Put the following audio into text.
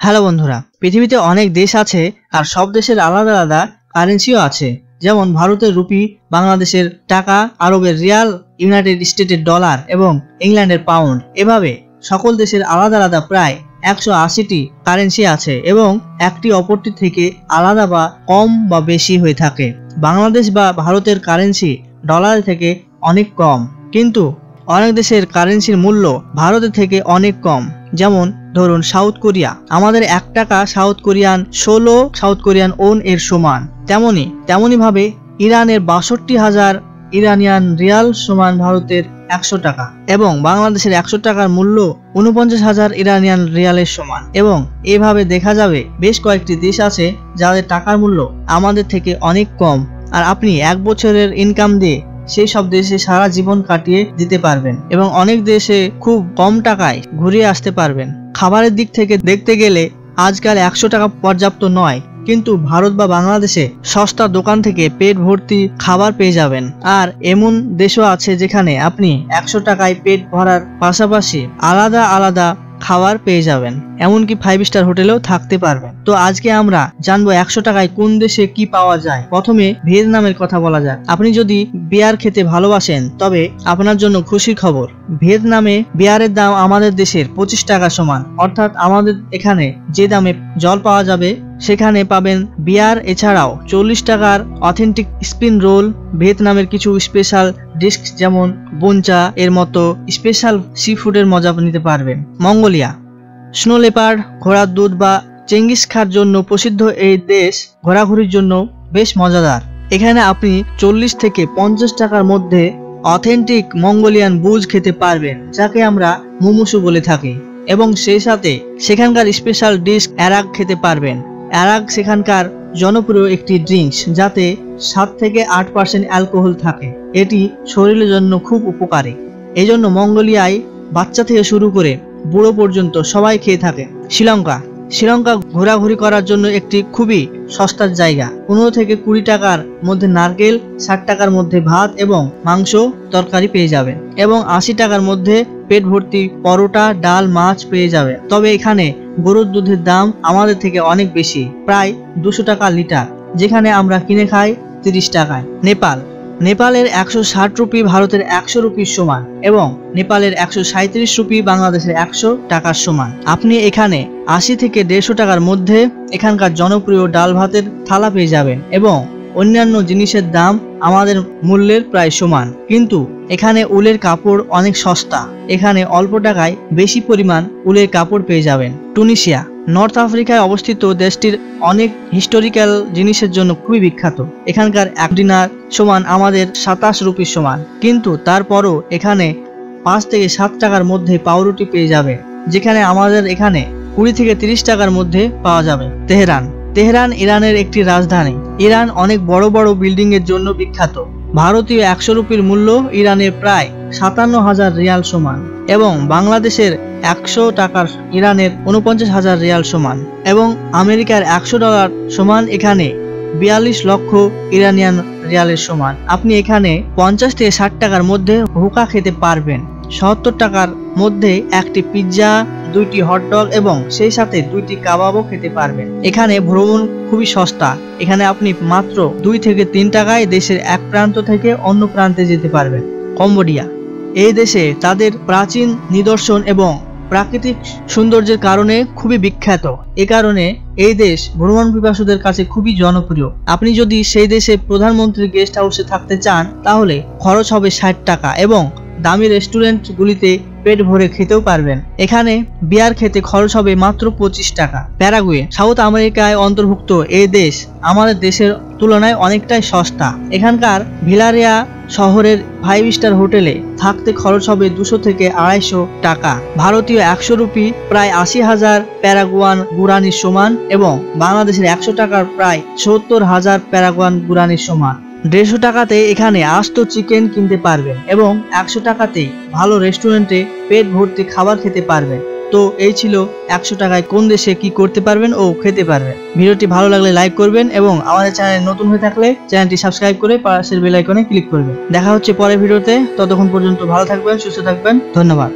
Hello বন্ধুরা, পৃথিবীতে অনেক দেশ আছে আর সব দেশের আলাদা আলাদা কারেন্সিও আছে। যেমন ভারতের রুপি, বাংলাদেশের টাকা, আরবের রিয়াল, ইউনাইটেড স্টেটের ডলার এবং ইংল্যান্ডের পাউন্ড। এভাবে সকল দেশের আলাদা আলাদা প্রায় 180টি কারেন্সি আছে এবং একটি অপরটি থেকে আলাদা বা কম বা বেশি হয়ে থাকে। বাংলাদেশ বা ভারতের কারেন্সি ডলার থেকে অনেক কম, কিন্তু অনেক দেশের কারেন্সির মূল্য ভারতের থেকে অনেক কম। যেমন ধরুন সাউথ কোরিয়া, আমাদের 1 টাকা South Korean 16 South Korean won এর সমান। তেমনি ভাবে ইরানের 62,000 ইরানিয়ান রিয়াল সমান ভারতের 100 টাকা এবং বাংলাদেশের 100 টাকার মূল্য 49,000 ইরানিয়ান রিয়ালের সমান। এবং এভাবে দেখা যাবে বেশ কয়েকটি দেশ আছে যাদের টাকার মূল্য আমাদের থেকে অনেক কম, আর আপনি 1 বছরের ইনকাম দিয়ে সেই সব দেশে সারা জীবন কাটিয়ে দিতে পারবেন এবং অনেক দেশে খুব কম টাকায় ঘুরিয়ে আসতে পারবেন। খাবারের দিক থেকে দেখতে গেলে আজকাল 100 টাকা পর্যাপ্ত নয়, কিন্তু ভারত বা বাংলাদেশে সস্তা দোকান থেকে পেট ভর্তি খাবার পেয়ে যাবেন। আর এমন দেশও আছে যেখানে আপনি 100 টাকায় পেট ভরার পাশাপাশি আলাদা আলাদা খাবার পেয়ে যাবেন, এমনকি 5 স্টার হোটেলেও থাকতে পারবেন। তো আজকে আমরা জানবো 100 টাকায় কোন দেশে কি পাওয়া যায়। প্রথমে ভিয়েতনামের কথা বলা যাক। আপনি যদি বিয়ার খেতে ভালোবাসেন তবে আপনার জন্য খুশির খবর, ভিয়েতনামে বিয়ারের দাম আমাদের দেশের 25 টাকা সমান। অর্থাৎ আমাদের এখানে যে দামে জল পাওয়া যাবে সেখানে পাবেন বিয়ার। এছাড়াও 40 টাকার অথেন্টিক স্পিন রোল, ভিয়েতনামের কিছু স্পেশাল ডিশ যেমন বোনচা এর মতো স্পেশাল সি ফুডের মজা নিতে পারবেন। মঙ্গোলিয়া, স্নো লেপার্ড, ঘোড়ার দুধ বা চেঙ্গিস খার জন্য প্রসিদ্ধ এই দেশ ঘোরাঘুরির জন্য বেশ মজাদার। এখানে আপনি 40 থেকে 50 টাকার মধ্যে অথেন্টিক মঙ্গোলিয়ান বুজ খেতে পারবেন, যাকে আমরা মুমুসু বলে থাকি, এবং সেই সাথে সেখানকার স্পেশাল ডিশ অ্যারাক খেতে পারবেন। অ্যারাক সেখানকার জনপ্রিয় একটি ড্রিঙ্কস, যাতে 7 থেকে 8% অ্যালকোহল থাকে। এটি শরীরের জন্য খুব উপকারী, এই জন্য মঙ্গোলিয়ায় বাচ্চা থেকে শুরু করে বুড়ো পর্যন্ত সবাই খেয়ে থাকে। শ্রীলঙ্কা ঘোরাঘুরি করার জন্য একটি খুবই সস্তার জায়গা। 15 থেকে 20 টাকার মধ্যে নারকেল, 60 টাকার মধ্যে ভাত এবং মাংস তরকারি পেয়ে যাবেন এবং 80 টাকার মধ্যে পেট ভর্তি পরোটা, ডাল, মাছ পেয়ে যাবে। তবে এখানে গরুর দুধের দাম আমাদের থেকে অনেক বেশি, প্রায় 200 টাকা লিটার, যেখানে আমরা কিনে খাই 30 টাকায়। নেপালের 160 রুপি ভারতের 100 রুপির সমান এবং নেপালের 137 রুপি বাংলাদেশের 100 টাকার সমান। আপনি এখানে 80 থেকে 150 টাকার মধ্যে এখানকার জনপ্রিয় ডাল ভাতের থালা পেয়ে যাবেন এবং অন্যান্য জিনিসের দাম আমাদের মূল্যের প্রায় সমান। কিন্তু এখানে উলের কাপড় অনেক সস্তা, এখানে অল্প টাকায় বেশি পরিমাণ উলের কাপড় পেয়ে যাবেন। টুনিশিয়া, নর্থ আফ্রিকায় অবস্থিত দেশটির অনেক হিস্টোরিক্যাল জিনিসের জন্য খুবই বিখ্যাত। এখানকার 1 দিনার সমান আমাদের 27 রুপির সমান, কিন্তু তারপরও এখানে 5 থেকে 7 টাকার মধ্যে পাউরুটি পেয়ে যাবে, যেখানে আমাদের এখানে 20 থেকে 30 টাকার মধ্যে পাওয়া যাবে। তেহরান ইরানের একটি রাজধানী। ইরান অনেক বড় বড় বিল্ডিং এর জন্য বিখ্যাত। ভারতীয় 100 রুপির মূল্য ইরানের প্রায় 57,000 রিয়াল সমান এবং বাংলাদেশের 100 টাকার ইরানের 49,000 রিয়াল সমান এবং আমেরিকার 100 ডলার সমান এখানে 42 লক্ষ ইরানিয়ান রিয়ালের সমান। আপনি এখানে 50 থেকে 60 টাকার মধ্যে হুকা খেতে পারবেন, 70 টাকার মধ্যে একটি পিৎজা, 2টি হটডগ এবং সেই সাথে 2টি কাবাবও খেতে পারবেন। এখানে ভ্রমণ খুবই সস্তা, এখানে আপনি মাত্র 2 থেকে 3 টাকায় দেশের এক প্রান্ত থেকে অন্য প্রান্তে যেতে পারবেন। কম্বোডিয়া, এই দেশে তাদের প্রাচীন নিদর্শন এবং প্রাকৃতিক সৌন্দর্যের কারণে খুবই বিখ্যাত। এ কারণে এই দেশ ভ্রমণ পিপাসুদের কাছে খুবই জনপ্রিয়। আপনি যদি সেই দেশে প্রধানমন্ত্রী গেস্ট হাউসে থাকতে চান তাহলে খরচ হবে 60 টাকা এবং দামি রেস্টুরেন্টগুলিতে পেট ভরে খেতেও পারবেন। এখানে বিয়ার খেতে খরচ হবে মাত্র 25 টাকা। প্যারাগুয়ে, সাউথ আমেরিকায় অন্তর্ভুক্ত এই দেশ আমাদের দেশের তুলনায় অনেকটাই সস্তা। এখানকার ভিলারিয়া শহরের 5 স্টার হোটেলে থাকতে খরচ হবে 200 থেকে 250 টাকা। ভারতীয় 100 রুপি প্রায় 80,000 প্যারাগুয়ান গুরানির সমান এবং বাংলাদেশের 100 টাকার প্রায় 70,000 প্যারাগুয়ান গুরানির সমান। 150 টাকাতে এখানে আস্ত চিকেন কিনতে পারবেন এবং 100 টাকাতেই ভালো রেস্টুরেন্টে পেট ভর্তি খাবার খেতে পারবেন। তো এই ছিল 100 টাকায় কোন দেশে কি করতে পারবেন ও খেতে পারবেন। ভিডিওটি ভালো লাগলে লাইক করবেন এবং আমাদের চ্যানেলে নতুন হয়ে থাকলে চ্যানেলটি সাবস্ক্রাইব করে পাশের বেল আইকনে ক্লিক করবেন। দেখা হচ্ছে পরের ভিডিওতে, ততক্ষণ পর্যন্ত ভালো থাকবেন, সুস্থ থাকবেন, ধন্যবাদ।